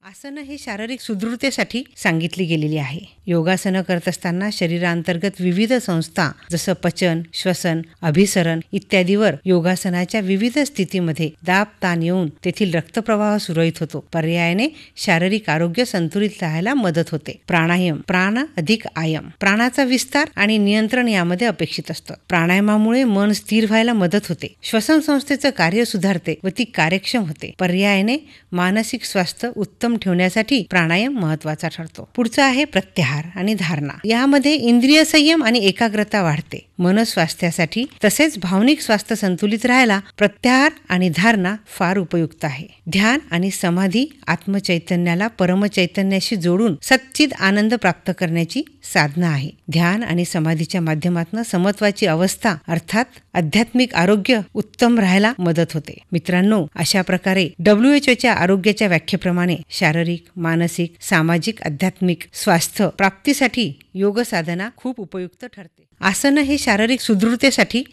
आसनं ही शारीरिक सुदृढतेसाठी सांगितली गेलेली आहे. योगासनं करत असताना शरीरांतर्गत विविध संस्था जसं पचन, श्वसन, अभिसरण इत्यादीवर योगासनाच्या विविध स्थितीमध्ये दाब ताण येऊन तेथील रक्तप्रवाह सुरळीत होतो. पर्यायाने शारीरिक आरोग्य संतुलित राहायला मदत होते. प्राणायाम, प्राण अधिक आयम, प्राणाचा विस्तार आणि नियंत्रण यामध्ये अपेक्षित असतं. प्राणायामामुळे मन स्थिर व्हायला मदत होते. श्वसन संस्थेचं कार्य सुधारते व ती कार्यक्षम होते. पर्यायाने मानसिक स्वास्थ्य उत्तम ठेवण्यासाठी प्राणायाम महत्वाचा ठरतो. पुढचं आहे प्रत्याहार आणि धारणा. यामध्ये इंद्रिय संयम आणि एकाग्रता वाढते. मनस्वास्थ्यासाठी तसेच भावनिक स्वास्थ्य संतुलित राहायला प्रत्याहार आणि धारणा फार उपयुक्त आहे. ध्यान आणि समाधी आत्मचैतन्याला परमचैतन्याशी जोडून सच्चिद आनंद प्राप्त करण्याची साधना आहे. ध्यान आणि समाधीच्या माध्यमातून समत्वाची अवस्था अर्थात आध्यात्मिक आरोग्य उत्तम राहायला मदत होते. मित्रांनो, अशा प्रकारे WHO आरोग्याच्या व्याख्येप्रमाणे शारीरिक, मानसिक, सामाजिक, आध्यात्मिक स्वास्थ्य प्राप्तीसाठी योग साधना खूप उपयुक्त ठरते. आसनं हे शारीरिक सुदृढतेसाठी